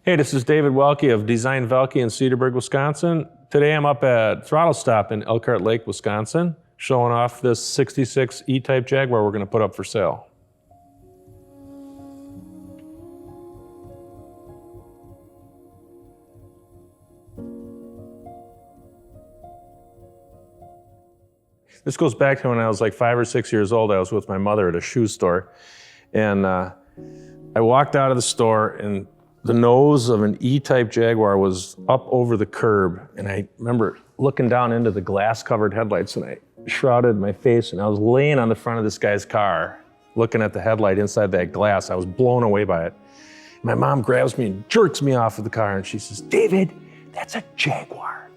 Hey, this is David Welke of Design Velke in Cedarburg, Wisconsin. Today I'm up at Throttle Stop in Elkhart Lake, Wisconsin, showing off this 66 E-Type Jaguar we're going to put up for sale. This goes back to when I was like 5 or 6 years old. I was with my mother at a shoe store, and I walked out of the store, and the nose of an E-Type Jaguar was up over the curb, and I remember looking down into the glass-covered headlights, and I shrouded my face, and I was laying on the front of this guy's car, looking at the headlight inside that glass. I was blown away by it. My mom grabs me and jerks me off of the car, and she says, "David, that's a Jaguar.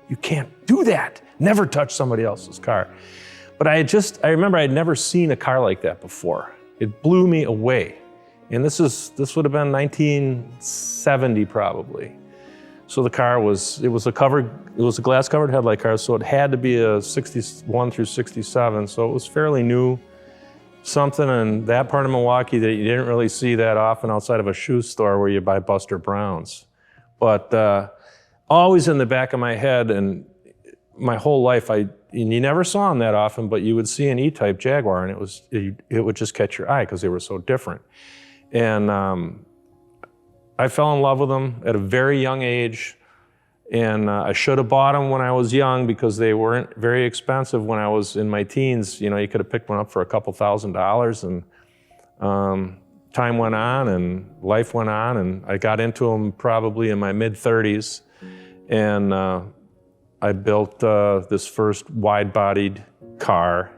You can't do that. Never touch somebody else's car." But I remember I'd never seen a car like that before. It blew me away. And this would have been 1970 probably. So the car was a glass covered headlight car, so it had to be a 61 through 67, so it was fairly new. Something in that part of Milwaukee that you didn't really see that often outside of a shoe store where you buy Buster Browns. But always in the back of my head, and my whole life, and you never saw them that often, but you would see an E-Type Jaguar, and it would just catch your eye because they were so different. And I fell in love with them at a very young age, and I should have bought them when I was young because they weren't very expensive when I was in my teens. You know, you could have picked one up for a couple $1,000s, and time went on and life went on, and I got into them probably in my mid-30s, and I built this first wide-bodied car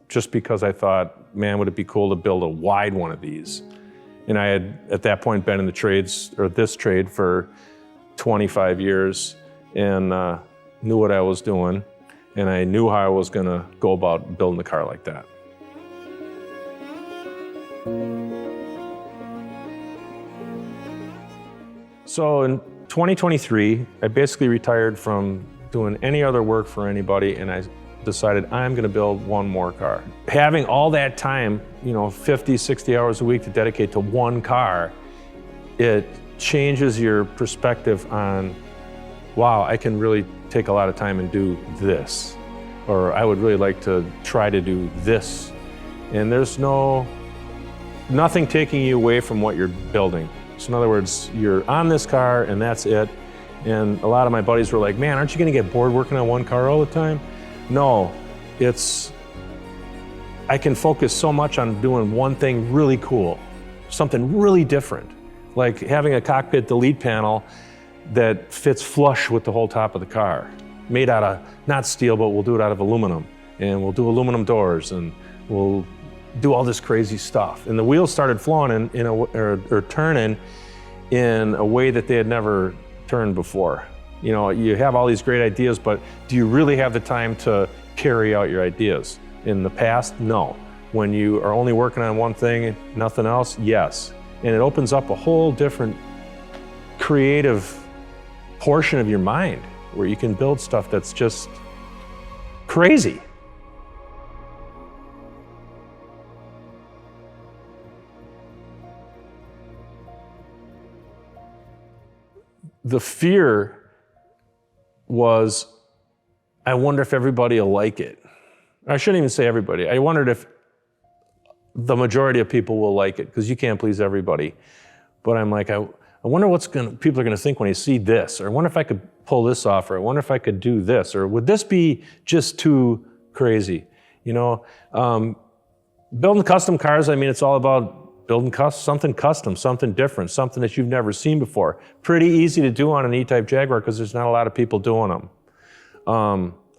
just because I thought, man, would it be cool to build a wide one of these? And I had, at that point, been in the trades, or this trade, for 25 years, and knew what I was doing, and I knew how I was gonna go about building a car like that. So in 2023, I basically retired from doing any other work for anybody, and I decided I'm gonna build one more car. Having all that time, 50, 60 hours a week to dedicate to one car, it changes your perspective on, wow, I can really take a lot of time and do this, or I would really like to try to do this. And there's nothing taking you away from what you're building. So in other words, you're on this car and that's it. And a lot of my buddies were like, man, aren't you gonna get bored working on one car all the time? No, I can focus so much on doing one thing really cool, something really different, like having a cockpit delete panel that fits flush with the whole top of the car, made out of, not steel, but we'll do it out of aluminum, and we'll do aluminum doors, and we'll do all this crazy stuff. And the wheels started flowing or turning in a way that they had never turned before. You have all these great ideas, but do you really have the time to carry out your ideas? In the past, no. When you are only working on one thing, nothing else, yes. And it opens up a whole different creative portion of your mind where you can build stuff that's just crazy. The fear was, I wonder if everybody will like it. I shouldn't even say everybody. I wondered if the majority of people will like it, because you can't please everybody. But I'm like, I wonder what people are gonna think when they see this, or I wonder if I could pull this off, or I wonder if I could do this, or would this be just too crazy? Building custom cars, it's all about building something custom, something different, something that you've never seen before. Pretty easy to do on an E-Type Jaguar because there's not a lot of people doing them.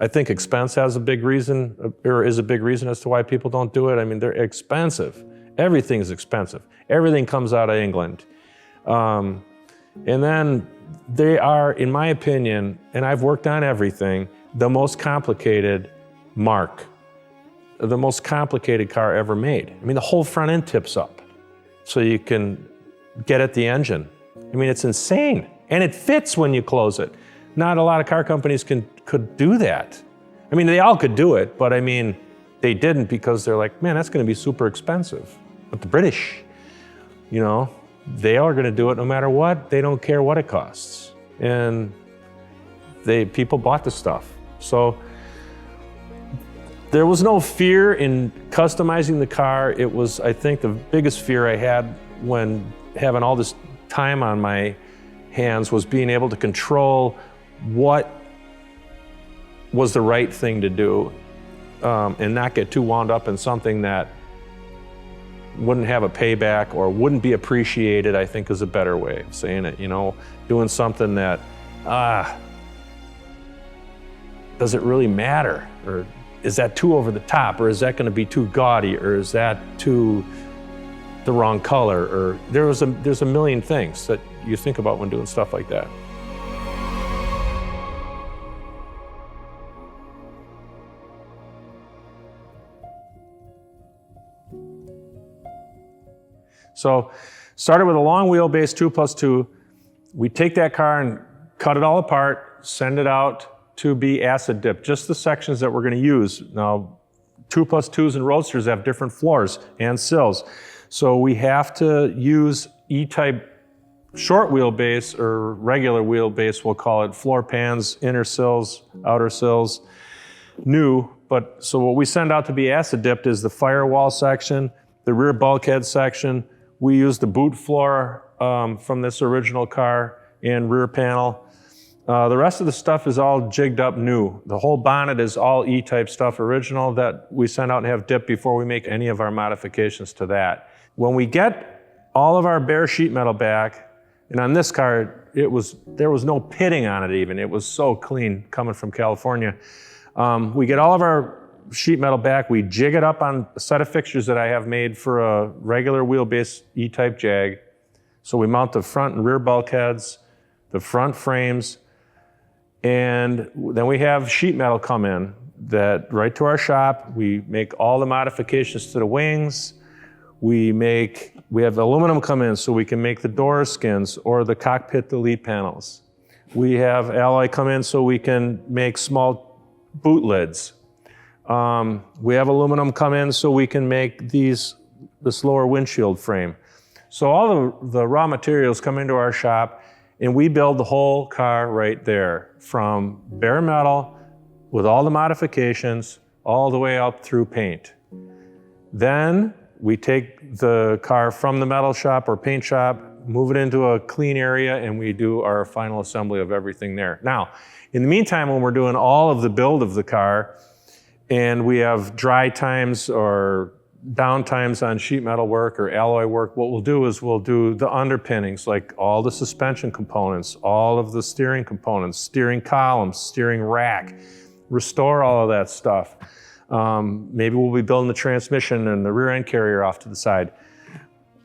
I think expense has a big reason, or is a big reason as to why people don't do it. They're expensive. Everything's expensive. Everything comes out of England. And then they are, in my opinion, and I've worked on everything, the most complicated mark, the most complicated car ever made. The whole front end tips up so you can get at the engine. It's insane. And it fits when you close it. Not a lot of car companies could do that. They all could do it, but they didn't because they're like, man, that's gonna be super expensive. But the British, they are going to do it no matter what. They don't care what it costs. And people bought the stuff. So there was no fear in customizing the car. It was, I think, the biggest fear I had when having all this time on my hands was being able to control what was the right thing to do, and not get too wound up in something that wouldn't have a payback or wouldn't be appreciated, I think is a better way of saying it. You know, doing something that, does it really matter? Or is that too over the top? Or is that gonna be too gaudy? Or is that too the wrong color? Or there's a million things that you think about when doing stuff like that. So started with a long wheelbase 2+2. We take that car and cut it all apart, send it out to be acid dipped, just the sections that we're gonna use. Now, 2+2s and Roadsters have different floors and sills. So we have to use E-Type short wheelbase or regular wheelbase, we'll call it, floor pans, inner sills, outer sills, new. But so what we send out to be acid dipped is the firewall section, the rear bulkhead section. We use the boot floor from this original car and rear panel. The rest of the stuff is all jigged up new. The whole bonnet is all E-Type stuff original that we send out and have dipped before we make any of our modifications to that. When we get all of our bare sheet metal back, and on this car, there was no pitting on it even. It was so clean coming from California. We get all of our sheet metal back, we jig it up on a set of fixtures that I have made for a regular wheelbase E-Type Jag. So we mount the front and rear bulkheads, the front frames, and then we have sheet metal come in that right to our shop. We make all the modifications to the wings. We have aluminum come in so we can make the door skins or the cockpit delete panels. We have alloy come in so we can make small boot lids. We have aluminum come in so we can make this lower windshield frame. So all the raw materials come into our shop and we build the whole car right there from bare metal with all the modifications all the way up through paint. Then we take the car from the metal shop or paint shop, move it into a clean area, and we do our final assembly of everything there. Now, in the meantime, when we're doing all of the build of the car, and we have dry times or down times on sheet metal work or alloy work, what we'll do is we'll do the underpinnings, like all the suspension components, all of the steering components, steering columns, steering rack, restore all of that stuff. Maybe we'll be building the transmission and the rear end carrier off to the side.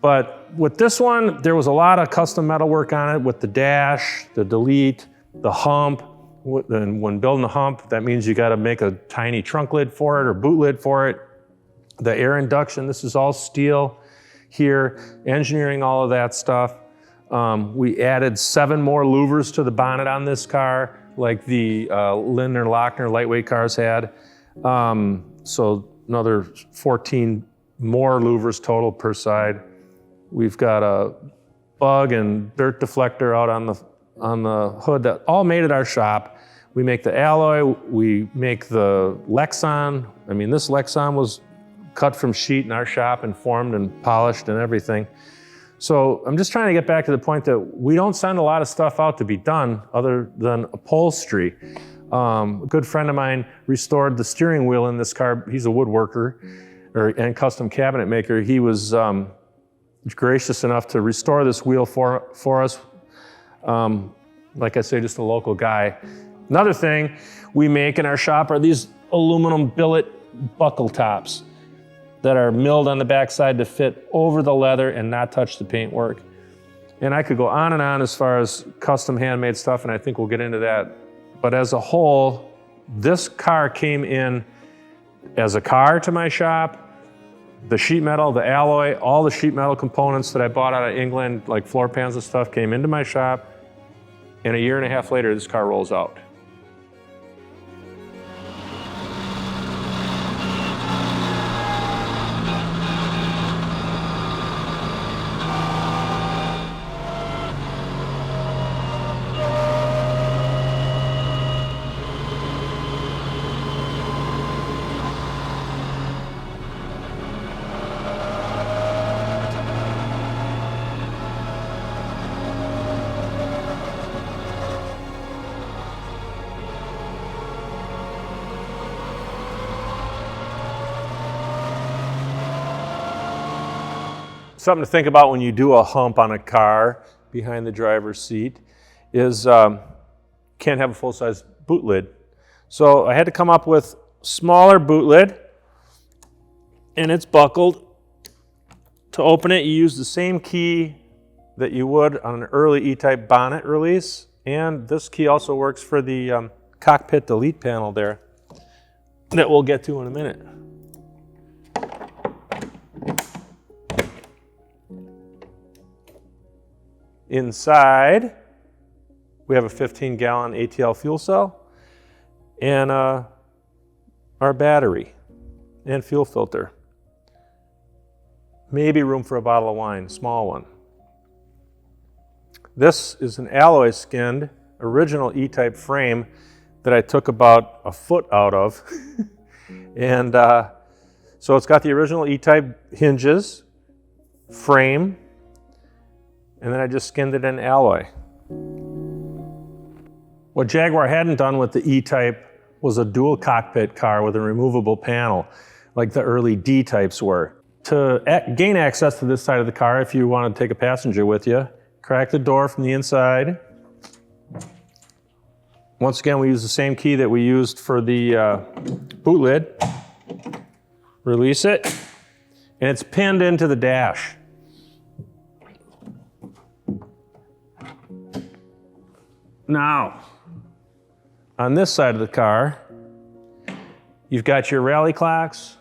But with this one, there was a lot of custom metal work on it with the dash, the delete, the hump. And when building the hump, that means you got to make a tiny trunk lid for it or boot lid for it. The air induction, this is all steel here, engineering all of that stuff. We added 7 more louvers to the bonnet on this car, like the Lindner Lochner lightweight cars had. So another 14 more louvers total per side. We've got a bug and dirt deflector out on the hood that all made at our shop. We make the alloy, we make the Lexan. I mean, this Lexan was cut from sheet in our shop and formed and polished and everything. So I'm just trying to get back to the point that we don't send a lot of stuff out to be done other than upholstery. A good friend of mine restored the steering wheel in this car. He's a woodworker and custom cabinet maker. He was gracious enough to restore this wheel for us. Like I say, just a local guy. Another thing we make in our shop are these aluminum billet buckle tops that are milled on the backside to fit over the leather and not touch the paintwork. And I could go on and on as far as custom handmade stuff, and I think we'll get into that. But as a whole, this car came in as a car to my shop. The sheet metal, the alloy, all the sheet metal components that I bought out of England, like floor pans and stuff, came into my shop. And a year and a half later, this car rolls out. something to think about when you do a hump on a car behind the driver's seat is can't have a full-size boot lid. So I had to come up with smaller boot lid, and it's buckled. To open it, you use the same key that you would on an early E-Type bonnet release, and this key also works for the cockpit delete panel there that we'll get to in a minute. Inside, we have a 15-gallon ATL fuel cell and our battery and fuel filter. Maybe room for a bottle of wine, small one. This is an alloy skinned original E-Type frame that I took about a foot out of. And so it's got the original E-Type hinges, frame, and then I just skinned it in alloy. What Jaguar hadn't done with the E-Type was a dual cockpit car with a removable panel, like the early D-Types were. To gain access to this side of the car, if you want to take a passenger with you, crack the door from the inside. Once again, we use the same key that we used for the boot lid. Release it, and it's pinned into the dash. Now, on this side of the car, you've got your rally clocks,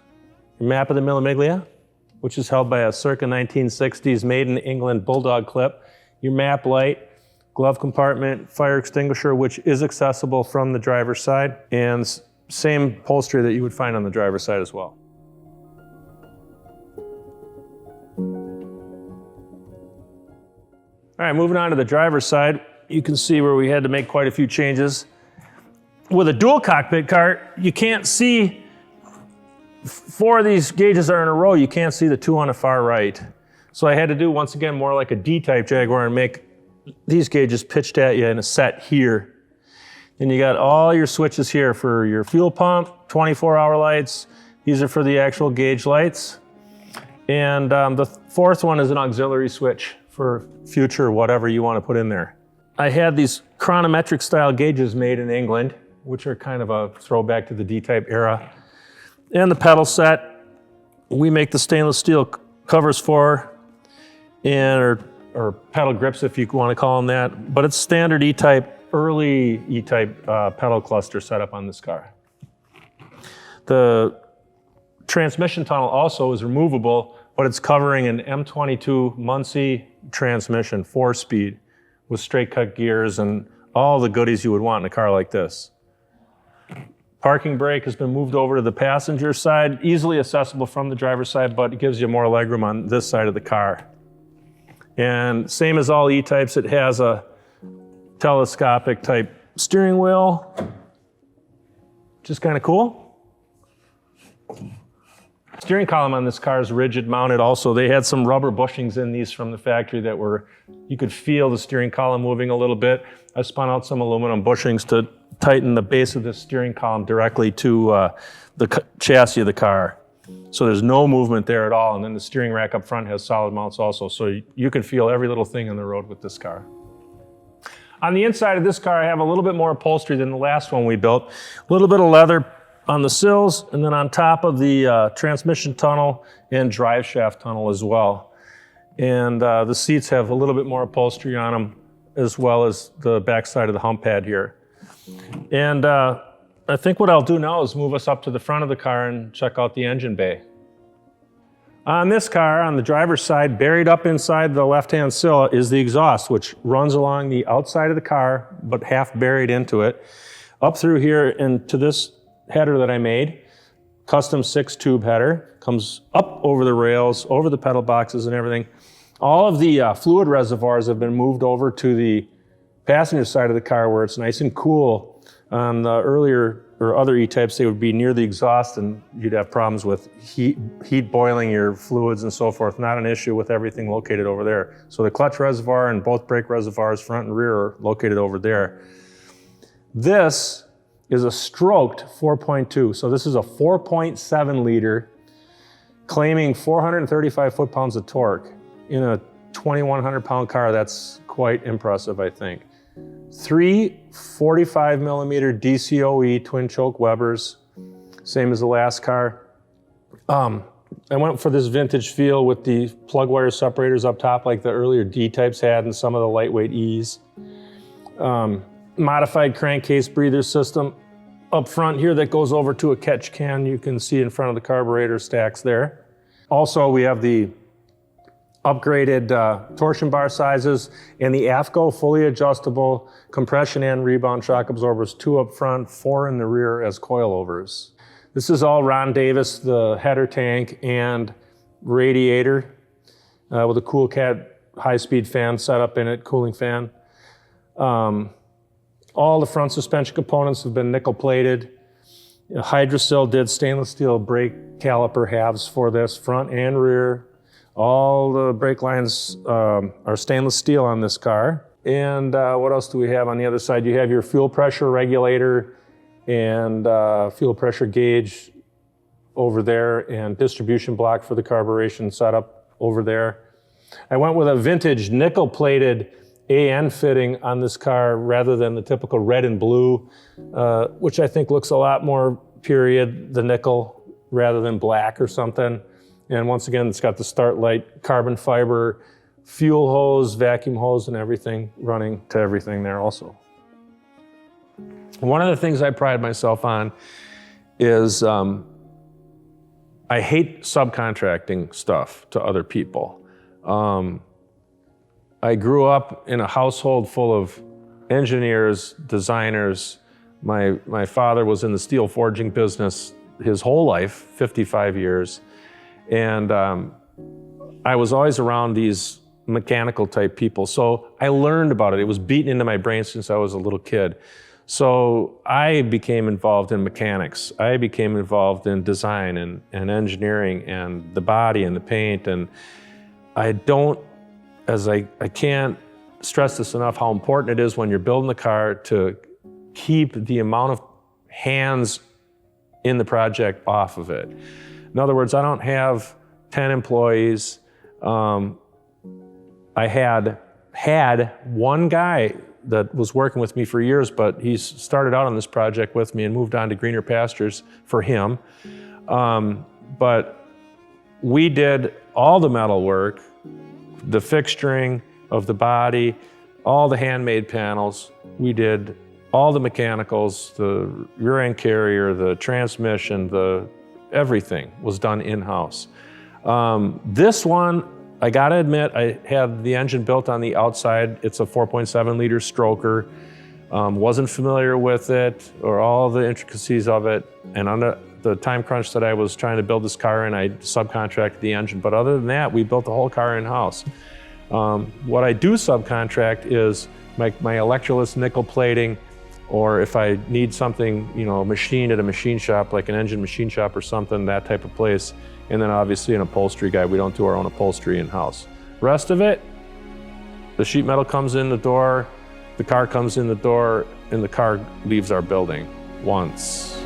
your map of the Millimiglia, which is held by a circa 1960s made in England bulldog clip, your map light, glove compartment, fire extinguisher, which is accessible from the driver's side, and same upholstery that you would find on the driver's side as well. All right, moving on to the driver's side, you can see where we had to make quite a few changes. With a dual cockpit car, you can't see, four of these gauges are in a row, you can't see the two on the far right. So I had to do, once again, more like a D-Type Jaguar and make these gauges pitched at you in a set here. Then you got all your switches here for your fuel pump, 24-hour lights. These are for the actual gauge lights. And the fourth one is an auxiliary switch for future whatever you want to put in there. I had these chronometric style gauges made in England, which are kind of a throwback to the D-Type era. And the pedal set, we make the stainless steel covers for, and or pedal grips if you want to call them that, but it's standard E-Type, early E-Type pedal cluster setup on this car. The transmission tunnel also is removable, but it's covering an M22 Muncie transmission, 4-speed, with straight cut gears and all the goodies you would want in a car like this. Parking brake has been moved over to the passenger side, easily accessible from the driver's side, but it gives you more legroom on this side of the car. And same as all E-Types, it has a telescopic type steering wheel, which is kind of cool. Steering column on this car is rigid mounted also. They had some rubber bushings in these from the factory that were, you could feel the steering column moving a little bit. I spun out some aluminum bushings to tighten the base of the steering column directly to the chassis of the car. So there's no movement there at all. And then the steering rack up front has solid mounts also. So you can feel every little thing on the road with this car. On the inside of this car, I have a little bit more upholstery than the last one we built. A little bit of leather on the sills, and then on top of the transmission tunnel and drive shaft tunnel as well. And the seats have a little bit more upholstery on them, as well as the back side of the hump pad here. And I think what I'll do now is move us up to the front of the car and check out the engine bay. On this car, on the driver's side, buried up inside the left-hand sill is the exhaust, which runs along the outside of the car, but half buried into it. Up through here and to this header that I made, custom 6-tube header, comes up over the rails, over the pedal boxes and everything. All of the fluid reservoirs have been moved over to the passenger side of the car where it's nice and cool. On the earlier or other E-Types, they would be near the exhaust and you'd have problems with heat boiling your fluids and so forth. Not an issue with everything located over there. So the clutch reservoir and both brake reservoirs, front and rear, are located over there. This is a stroked 4.2. So this is a 4.7 liter claiming 435 foot-pounds of torque. in a 2,100 pound car, that's quite impressive, I think. 3 45 millimeter DCOE twin choke Webers, same as the last car. I went for this vintage feel with the plug wire separators up top like the earlier D-types had and some of the lightweight E's. Modified crankcase breather system up front here that goes over to a catch can you can see in front of the carburetor stacks there. Also, we have the upgraded torsion bar sizes and the AFCO fully adjustable compression and rebound shock absorbers, 2 up front, 4 in the rear as coilovers. This is all Ron Davis, the header tank and radiator with a Cool Cat high-speed fan set up in it, cooling fan. All the front suspension components have been nickel plated. Hydrosil did stainless steel brake caliper halves for this, front and rear. All the brake lines are stainless steel on this car. And what else do we have on the other side? You have your fuel pressure regulator and fuel pressure gauge over there and distribution block for the carburation setup over there. I went with a vintage nickel plated AN fitting on this car rather than the typical red and blue, which I think looks a lot more period, the nickel, rather than black or something. And once again, it's got the start light, carbon fiber, fuel hose, vacuum hose, and everything running to everything there also. One of the things I pride myself on is I hate subcontracting stuff to other people. I grew up in a household full of engineers, designers. My father was in the steel forging business his whole life, 55 years. And I was always around these mechanical type people. So I learned about it. It was beaten into my brain since I was a little kid. So I became involved in mechanics. I became involved in design and engineering and the body and the paint. And I can't stress this enough, how important it is when you're building the car to keep the amount of hands in the project off of it. In other words, I don't have 10 employees. I had one guy that was working with me for years, but he's started out on this project with me and moved on to greener pastures for him. But we did all the metal work, the fixturing of the body, all the handmade panels. We did all the mechanicals, the rear end carrier, the transmission, everything was done in-house. This one, I gotta admit, I had the engine built on the outside. It's a 4.7 liter stroker. Wasn't familiar with it or all the intricacies of it. And on the time crunch that I was trying to build this car in, I subcontracted the engine. But other than that, we built the whole car in-house. What I do subcontract is my electroless nickel plating, or if I need something, machined at a machine shop, like an engine machine shop or something, that type of place. And then obviously an upholstery guy. We don't do our own upholstery in-house. Rest of it, the sheet metal comes in the door, the car comes in the door, and the car leaves our building once.